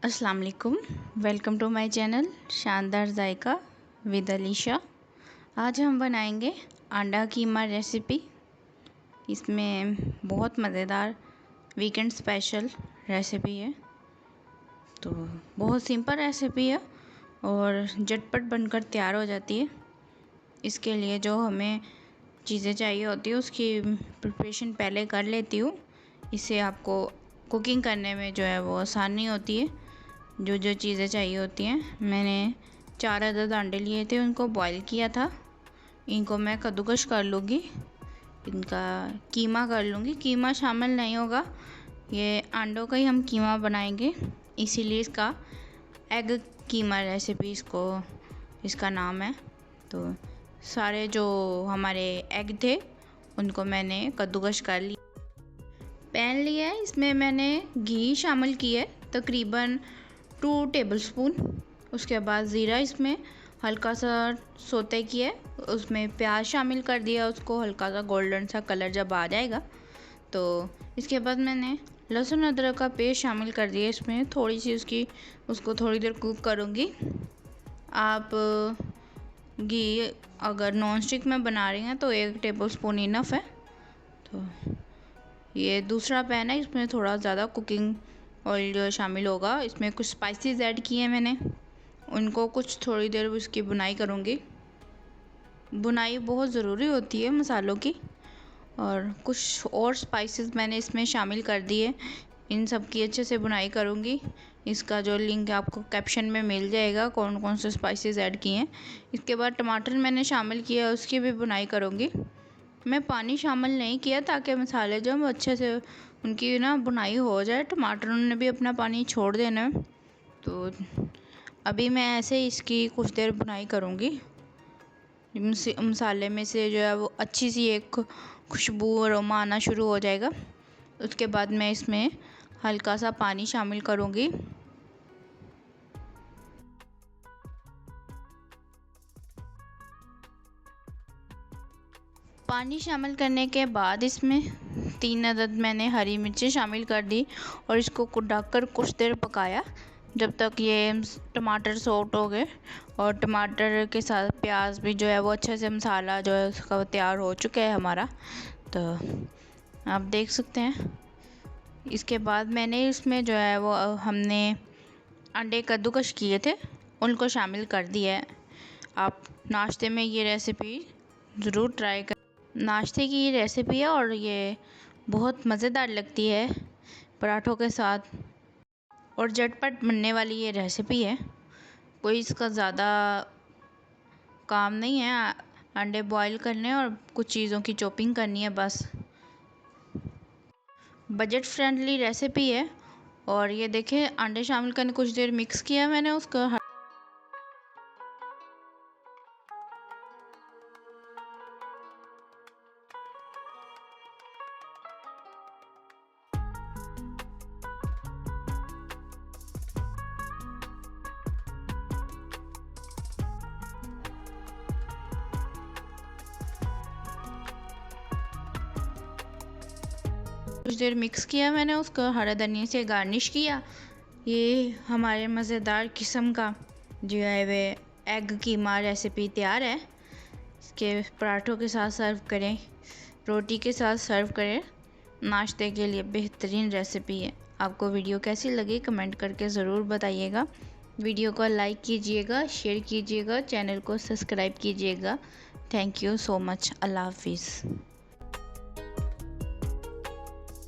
अस्सलाम वालेकुम। Welcome to my channel शानदार जायका विद अलीशा। आज हम बनाएंगे अंडा कीमा रेसिपी। इसमें बहुत मज़ेदार वीकेंड स्पेशल रेसिपी है। तो बहुत सिंपल रेसिपी है और झटपट बनकर तैयार हो जाती है। इसके लिए जो हमें चीज़ें चाहिए होती है उसकी प्रिपरेशन पहले कर लेती हूँ। इससे आपको कुकिंग करने में जो है वो आसानी होती है। जो जो चीज़ें चाहिए होती हैं, मैंने 4 अदद अंडे लिए थे, उनको बॉईल किया था। इनको मैं कद्दूकश कर लूँगी, इनका कीमा कर लूँगी। कीमा शामिल नहीं होगा, ये अंडों का ही हम कीमा बनाएंगे, इसीलिए इसका एग कीमा रेसिपी इसका नाम है। तो सारे जो हमारे एग थे उनको मैंने कद्दूकश कर लिया। पैन लिया है, इसमें मैंने घी शामिल किया है तकरीबन 2 टेबलस्पून। उसके बाद ज़ीरा इसमें हल्का सा सोते किया, उसमें प्याज शामिल कर दिया, उसको हल्का सा गोल्डन सा कलर जब आ जाएगा तो इसके बाद मैंने लहसुन अदरक का पेस्ट शामिल कर दिया। इसमें थोड़ी सी उसको थोड़ी देर कुक करूँगी। आप घी अगर नॉन स्टिक में बना रही हैं तो 1 टेबलस्पून इनफ है। तो ये दूसरा पैन है, इसमें थोड़ा ज़्यादा कुकिंग ऑयल शामिल होगा। इसमें कुछ स्पाइसेस ऐड किए हैं मैंने, उनको कुछ थोड़ी देर उसकी बुनाई करूँगी। बुनाई बहुत ज़रूरी होती है मसालों की। और कुछ और स्पाइसेस मैंने इसमें शामिल कर दिए, इन सब की अच्छे से बुनाई करूँगी। इसका जो लिंक आपको कैप्शन में मिल जाएगा, कौन कौन से स्पाइसेस ऐड किए हैं। इसके बाद टमाटर मैंने शामिल किया, उसकी भी बुनाई करूँगी। मैं पानी शामिल नहीं किया ताकि मसाले जो अच्छे से उनकी बुनाई हो जाए। टमाटर ने भी अपना पानी छोड़ देना है। तो अभी मैं ऐसे इसकी कुछ देर बुनाई करूँगी। मसाले में से जो है वो अच्छी सी एक खुशबू और अरोमा आना शुरू हो जाएगा। उसके बाद मैं इसमें हल्का सा पानी शामिल करूँगी। पानी शामिल करने के बाद इसमें 3 अदद मैंने हरी मिर्ची शामिल कर दी और इसको ढककर कुछ देर पकाया जब तक ये टमाटर सॉफ्ट हो गए। और टमाटर के साथ प्याज भी जो है वो अच्छे से मसाला जो है उसका तैयार हो चुका है हमारा। तो आप देख सकते हैं। इसके बाद मैंने इसमें जो है वो हमने अंडे कद्दूकश किए थे उनको शामिल कर दिया है। आप नाश्ते में ये रेसिपी ज़रूर ट्राई कर। नाश्ते की रेसिपी है और ये बहुत मज़ेदार लगती है पराठों के साथ और झटपट बनने वाली ये रेसिपी है। कोई इसका ज़्यादा काम नहीं है, अंडे बॉईल करने और कुछ चीज़ों की चॉपिंग करनी है बस। बजट फ्रेंडली रेसिपी है। और ये देखें, अंडे शामिल करने कुछ देर मिक्स किया मैंने उसको। कुछ देर मिक्स किया मैंने उसको, हरा धनिया से गार्निश किया। ये हमारे मज़ेदार किस्म का जो है वे एग कीमा रेसिपी तैयार है। इसके पराठों के साथ सर्व करें, रोटी के साथ सर्व करें, नाश्ते के लिए बेहतरीन रेसिपी है। आपको वीडियो कैसी लगी कमेंट करके ज़रूर बताइएगा। वीडियो को लाइक कीजिएगा, शेयर कीजिएगा, चैनल को सब्सक्राइब कीजिएगा। Thank you so much. Allah हाफिज़।